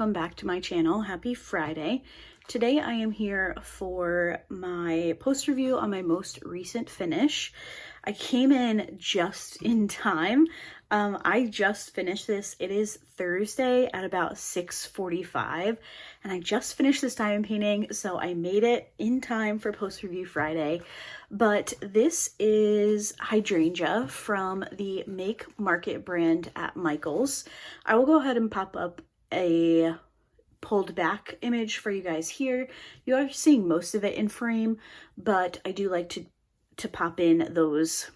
welcome back to my channel. Happy Friday. Today I am here for my post review on my most recent finish. I came in just in time. I just finished this. It is Thursday at about 6:45 and I just finished this diamond painting, so I made it in time for post review Friday. But this is Hydrangea from the Makemarket brand at Michael's. I will go ahead and pop up a pulled back image for you guys here. You are seeing most of it in frame, but I do like to pop in those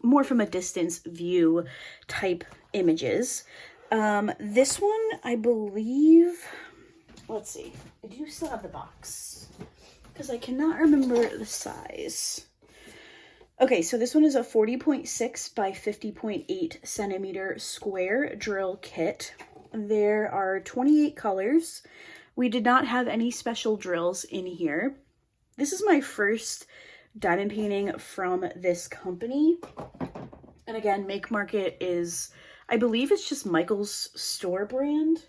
more from a distance view type images. This one, I believe, let's see, I do still have the box because I cannot remember the size. Okay, so this one is a 40.6 by 50.8 centimeter square drill kit. There are 28 colors. We did not have any special drills in here. This is my first diamond painting from this company. And again, Makemarket is, I believe it's just Michael's store brand.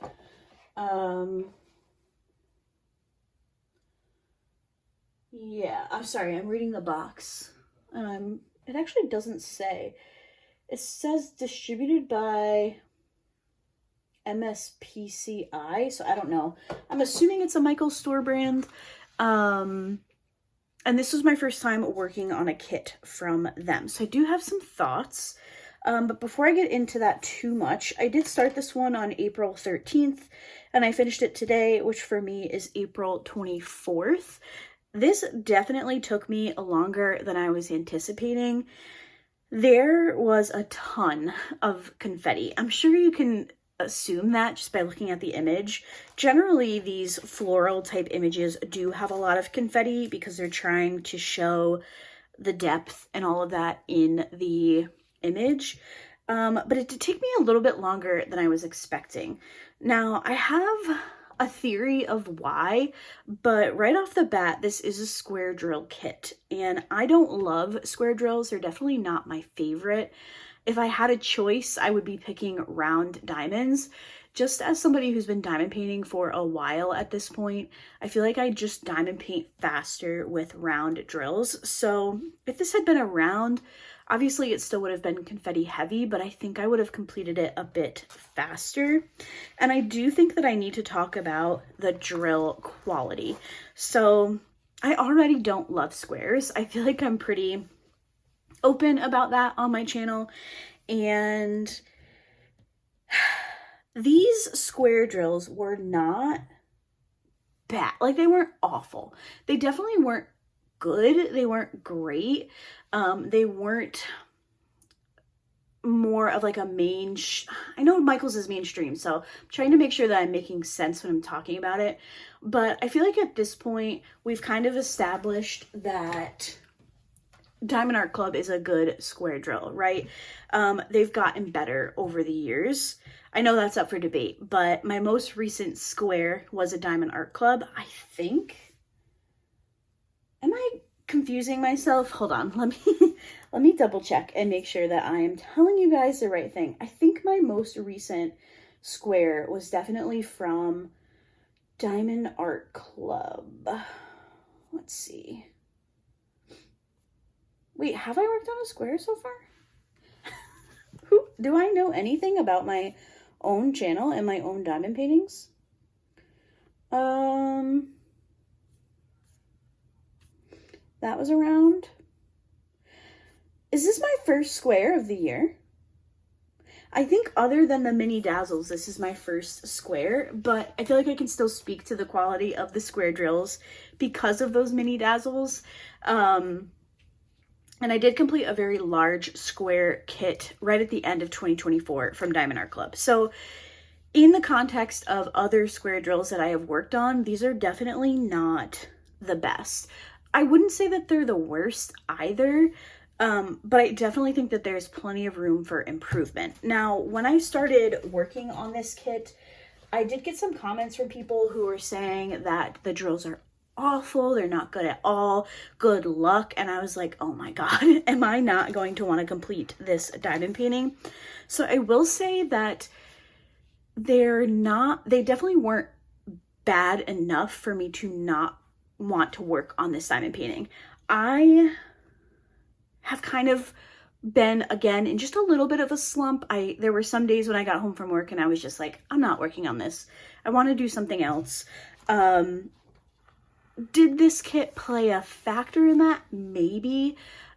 Yeah, I'm sorry, I'm reading the box. It actually doesn't say. It says distributed by MSPCI, so I don't know. I'm assuming it's a Michael's store brand. And this was my first time working on a kit from them. So I do have some thoughts. But before I get into that too much, I did start this one on April 13th, and I finished it today, which for me is April 24th. This definitely took me longer than I was anticipating. There was a ton of confetti. I'm sure you can assume that just by looking at the image. Generally, these floral type images do have a lot of confetti because they're trying to show the depth and all of that in the image. But it did take me a little bit longer than I was expecting. Now, I have a theory of why, but right off the bat, this is a square drill kit, and I don't love square drills. They're definitely not my favorite. If I had a choice, I would be picking round diamonds. Just as somebody who's been diamond painting for a while at this point, I feel like I just diamond paint faster with round drills. So if this had been a round, obviously it still would have been confetti heavy, but I think I would have completed it a bit faster. And I do think that I need to talk about the drill quality. So I already don't love squares. I feel like I'm pretty open about that on my channel, and these square drills were not bad. Like, they weren't awful. They definitely weren't good. They weren't great. They weren't more of like a I know Michael's is mainstream, so I'm trying to make sure that I'm making sense when I'm talking about it. But I feel like at this point, we've kind of established that Diamond Art Club is a good square drill, right? They've gotten better over the years. I know that's up for debate, but my most recent square was a Diamond Art Club, I think. Am I confusing myself? Hold on, let me double check and make sure that I am telling you guys the right thing. I think my most recent square was definitely from Diamond Art Club. Let's see. Wait, have I worked on a square so far? Do I know anything about my own channel and my own diamond paintings? That was around. Is this my first square of the year? I think other than the mini dazzles, this is my first square, but I feel like I can still speak to the quality of the square drills because of those mini dazzles. And I did complete a very large square kit right at the end of 2024 from Diamond Art Club. So in the context of other square drills that I have worked on, these are definitely not the best. I wouldn't say that they're the worst either, but I definitely think that there's plenty of room for improvement. Now, when I started working on this kit, I did get some comments from people who were saying that the drills are awful, they're not good at all, good luck. And I was like, oh my god, am I not going to want to complete this diamond painting? So I will say that they definitely weren't bad enough for me to not want to work on this diamond painting. I have kind of been, again, in just a little bit of a slump. There were some days when I got home from work and I was just like, I'm not working on this. I want to do something else. Did this kit play a factor in that? Maybe.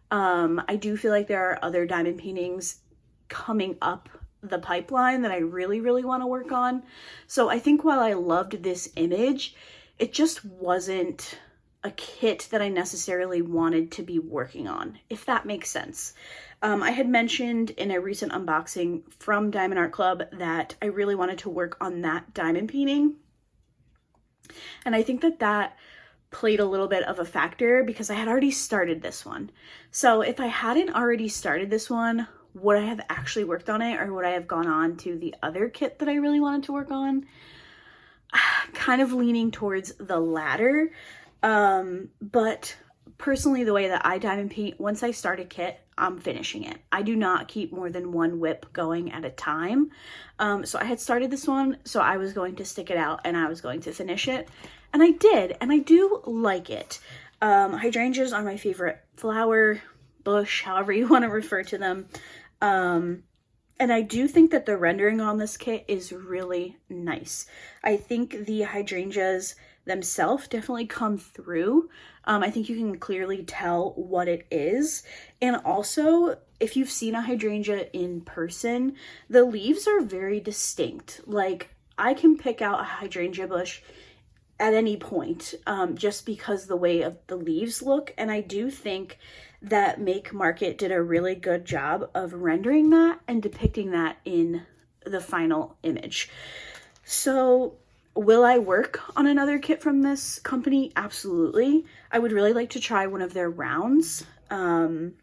I do feel like there are other diamond paintings coming up the pipeline that I really, really want to work on. So I think while I loved this image, it just wasn't a kit that I necessarily wanted to be working on, if that makes sense. I had mentioned in a recent unboxing from Diamond Art Club that I really wanted to work on that diamond painting. And I think that that played a little bit of a factor because I had already started this one. So if I hadn't already started this one, would I have actually worked on it, or would I have gone on to the other kit that I really wanted to work on? Kind of leaning towards the latter. But personally, the way that I diamond paint, once I start a kit, I'm finishing it. I do not keep more than one whip going at a time. So I had started this one, so I was going to stick it out and I was going to finish it. And I did, and I do like it. Hydrangeas are my favorite flower, bush, however you want to refer to them. And I do think that the rendering on this kit is really nice. I think the hydrangeas themselves definitely come through. I think you can clearly tell what it is. And also, if you've seen a hydrangea in person, the leaves are very distinct. Like, I can pick out a hydrangea bush at any point, just because the way of the leaves look. And I do think that Makemarket did a really good job of rendering that and depicting that in the final image. So will I work on another kit from this company? Absolutely. I would really like to try one of their rounds, because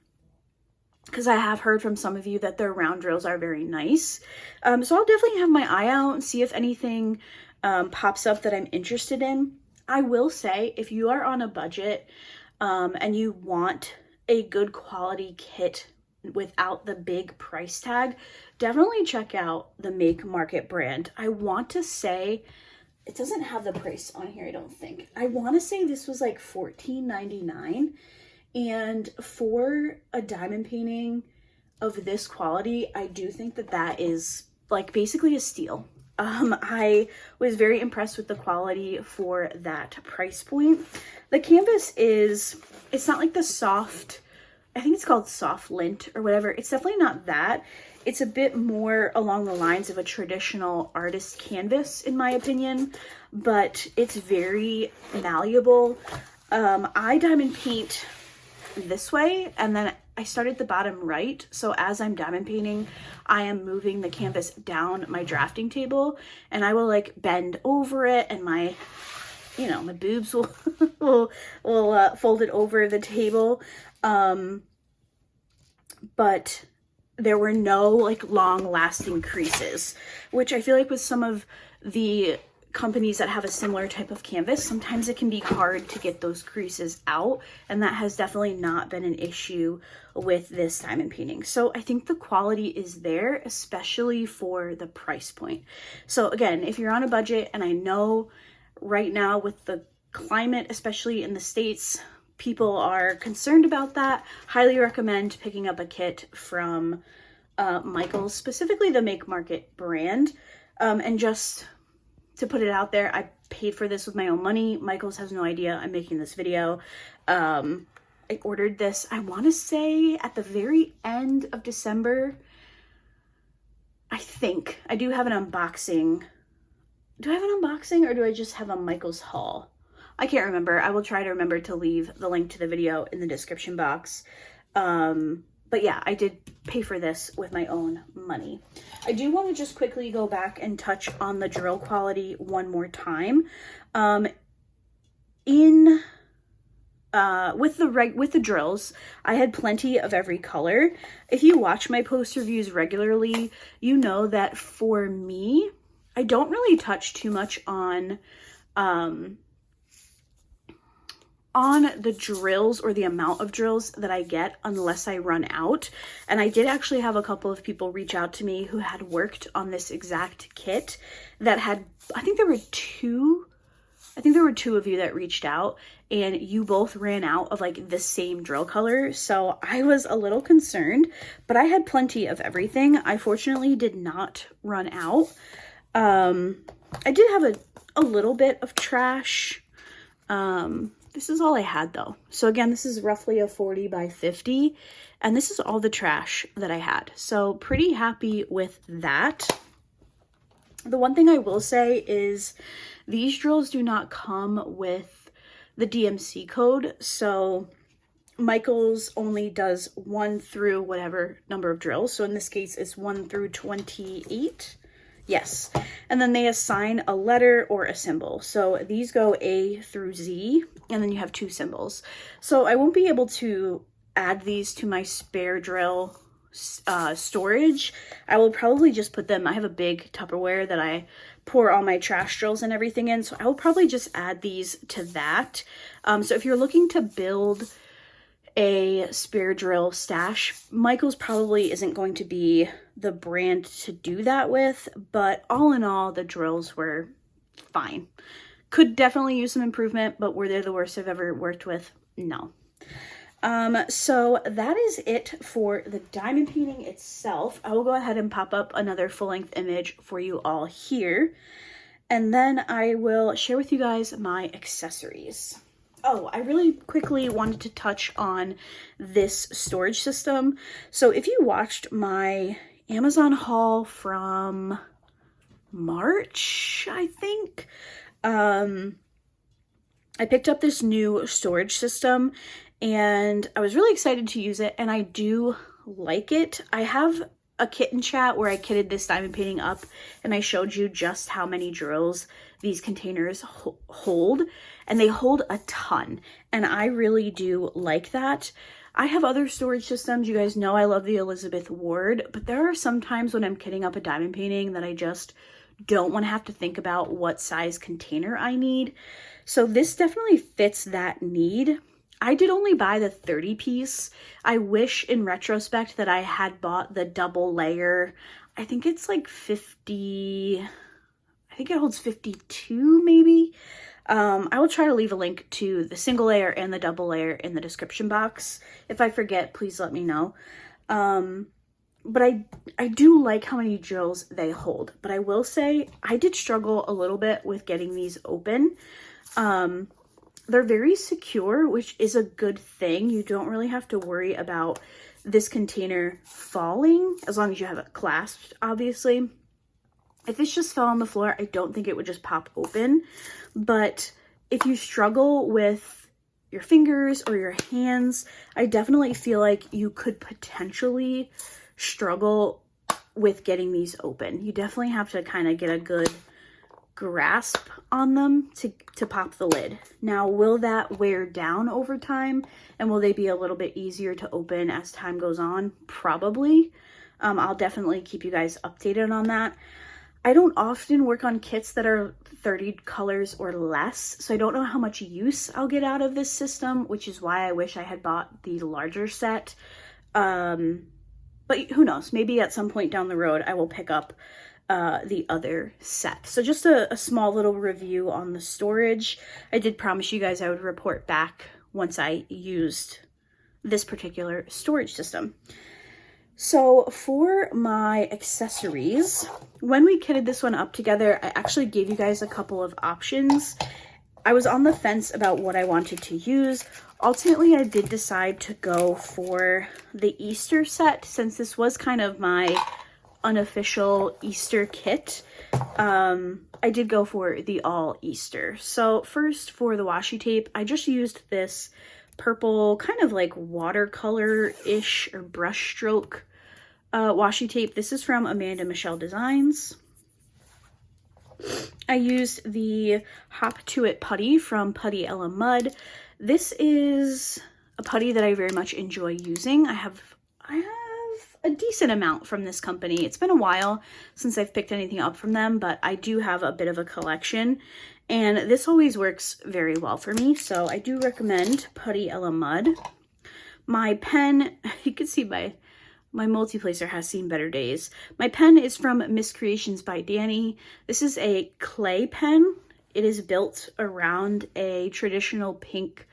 I have heard from some of you that their round drills are very nice. So I'll definitely have my eye out and see if anything pops up that I'm interested in. I will say, if you are on a budget and you want a good quality kit without the big price tag, definitely check out the Makemarket brand. I want to say, it doesn't have the price on here, I don't think. I want to say this was like $14.99. And for a diamond painting of this quality, I do think that that is like basically a steal. I was very impressed with the quality for that price point. The canvas it's not like the soft, I think it's called soft lint or whatever. It's definitely not that. It's a bit more along the lines of a traditional artist canvas, in my opinion, but it's very malleable. I diamond paint this way, and then I start at the bottom right. So as I'm diamond painting, I am moving the canvas down my drafting table, and I will like bend over it, and my, my boobs will will fold it over the table. But there were no like long lasting creases, which I feel like with some of the companies that have a similar type of canvas, sometimes it can be hard to get those creases out, and that has definitely not been an issue with this diamond painting. So I think the quality is there, especially for the price point. So again, if you're on a budget, and I know right now with the climate, especially in the States, people are concerned about that, highly recommend picking up a kit from Michaels, specifically the Makemarket brand. And just to put it out there, I paid for this with my own money. Michaels has no idea I'm making this video. I ordered this, I want to say at the very end of December. I think I do have an unboxing. Do I have an unboxing, or do I just have a Michaels haul? I can't remember. I will try to remember to leave the link to the video in the description box. But yeah, I did pay for this with my own money. I do want to just quickly go back and touch on the drill quality one more time. With the drills, I had plenty of every color. If you watch my post reviews regularly, you know that for me, I don't really touch too much on the drills or the amount of drills that I get unless I run out. And I did actually have a couple of people reach out to me who had worked on this exact kit that had, I think there were two I think there were 2 of you that reached out, and you both ran out of like the same drill color. So I was a little concerned, but I had plenty of everything. I fortunately did not run out. I did have a little bit of trash. This is all I had though. So again, this is roughly a 40 by 50, and this is all the trash that I had. So pretty happy with that. The one thing I will say is these drills do not come with the DMC code. So Michael's only does 1 through whatever number of drills. So in this case, it's 1 through 28. Yes. And then they assign a letter or a symbol. So these go A through Z, and then you have 2 symbols. So I won't be able to add these to my spare drill storage. I will probably just put them, I have a big Tupperware that I pour all my trash drills and everything in. So I will probably just add these to that. So if you're looking to build a spare drill stash, Michael's probably isn't going to be the brand to do that with, but all in all, the drills were fine. Could definitely use some improvement, but were they the worst I've ever worked with? No. So that is it for the diamond painting itself. I will go ahead and pop up another full-length image for you all here, and then I will share with you guys my accessories. Oh, I really quickly wanted to touch on this storage system. So if you watched my Amazon haul from March, I think, I picked up this new storage system and I was really excited to use it, and I do like it. I have a kitten chat where I kitted this diamond painting up and I showed you just how many drills these containers hold, and they hold a ton, and I really do like that. I have other storage systems. You guys know I love the Elizabeth Ward, but there are some times when I'm kitting up a diamond painting that I just don't want to have to think about what size container I need. So this definitely fits that need. I did only buy the 30 piece. I wish in retrospect that I had bought the double layer. I think it's like 50, I think it holds 52 maybe. I will try to leave a link to the single layer and the double layer in the description box. If I forget, please let me know. But I do like how many drills they hold. But I will say I did struggle a little bit with getting these open. They're very secure, which is a good thing. You don't really have to worry about this container falling, as long as you have it clasped, obviously. If this just fell on the floor, I don't think it would just pop open. But if you struggle with your fingers or your hands, I definitely feel like you could potentially struggle with getting these open. You definitely have to kind of get a good grasp on them to pop the lid. Now, will that wear down over time, and will they be a little bit easier to open as time goes on? Probably. I'll definitely keep you guys updated on that. I don't often work on kits that are 30 colors or less, so I don't know how much use I'll get out of this system, which is why I wish I had bought the larger set. But who knows? Maybe at some point down the road I will pick up the other set. So just a small little review on the storage. I did promise you guys I would report back once I used this particular storage system. So for my accessories, when we kitted this one up together, I actually gave you guys a couple of options. I was on the fence about what I wanted to use. Ultimately, I did decide to go for the Easter set, since this was kind of my unofficial Easter kit. I did go for the all Easter. So first, for the washi tape, I just used this purple kind of like watercolor-ish or brush stroke washi tape. This is from Amanda Michelle Designs. I used the Hop to It putty from Putty Ella Mud. This is a putty that I very much enjoy using. I have a decent amount from this company. It's been a while since I've picked anything up from them, but I do have a bit of a collection, and this always works very well for me, so I do recommend Putty Ella Mud. My pen, you can see my multi-placer has seen better days. My pen is from Miss Creations by Danny. This is a clay pen, it is built around a traditional pink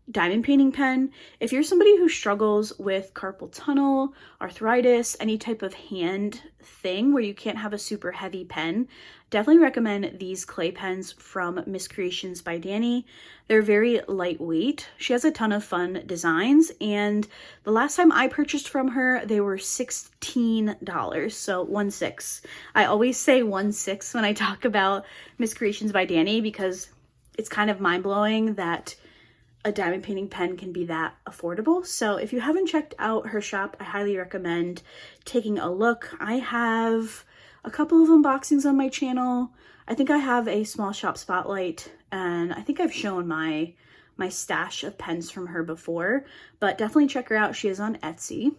diamond painting pen. If you're somebody who struggles with carpal tunnel, arthritis, any type of hand thing where you can't have a super heavy pen, definitely recommend these clay pens from Miss Creations by Dani. They're very lightweight. She has a ton of fun designs, and the last time I purchased from her, they were $16, so 1/6. I always say 1/6 when I talk about Miss Creations by Dani because it's kind of mind-blowing that a diamond painting pen can be that affordable. So if you haven't checked out her shop, I highly recommend taking a look. I have a couple of unboxings on my channel. I think I have a small shop spotlight, and I think I've shown my stash of pens from her before, but definitely check her out. She is on Etsy.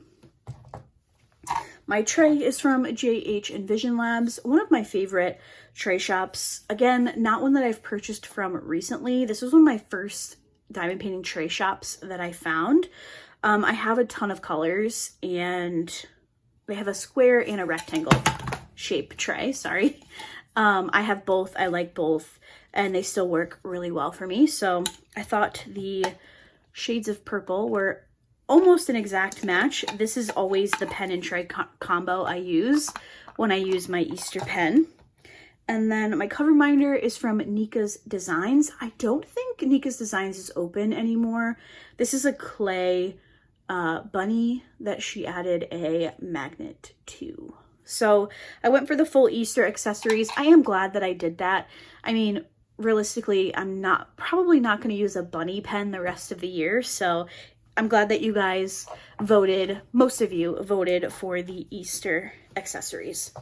My tray is from JH Envision Labs, one of my favorite tray shops. Again, not one that I've purchased from recently. This was one of my first diamond painting tray shops that I found. I have a ton of colors, and they have a square and a rectangle shape tray, sorry. I have both, I like both, and they still work really well for me. So I thought the shades of purple were almost an exact match. This is always the pen and tray combo I use when I use my Easter pen. And then my cover binder is from Nika's Designs. I don't think Nika's Designs is open anymore. This is a clay bunny that she added a magnet to. So I went for the full Easter accessories. I am glad that I did that. I mean, realistically, I'm probably not going to use a bunny pen the rest of the year. So I'm glad that you guys voted, most of you voted for the Easter accessories.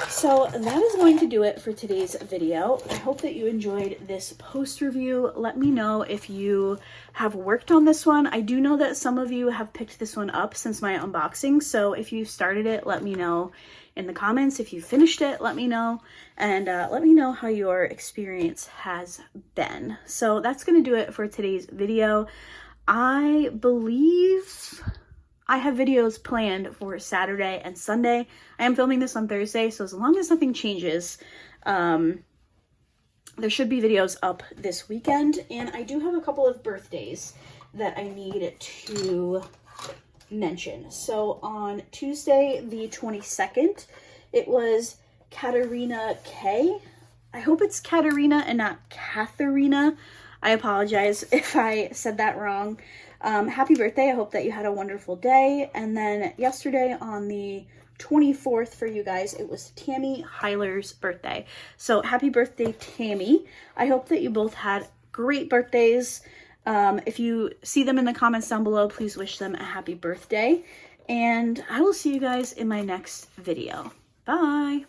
So that is going to do it for today's video. I hope that you enjoyed this post review. Let me know if you have worked on this one. I do know that some of you have picked this one up since my unboxing. So if you started it, let me know in the comments. If you finished it, let me know. And let me know how your experience has been. So that's going to do it for today's video. I believe I have videos planned for Saturday and Sunday. I am filming this on Thursday, so as long as nothing changes, there should be videos up this weekend. And I do have a couple of birthdays that I need to mention. So on Tuesday, the 22nd, it was Katarina K. I hope it's Katarina and not Katharina. I apologize if I said that wrong. Happy birthday. I hope that you had a wonderful day. And then yesterday on the 24th for you guys, it was Tammy Heiler's birthday. So happy birthday, Tammy. I hope that you both had great birthdays. If you see them in the comments down below, please wish them a happy birthday. And I will see you guys in my next video. Bye.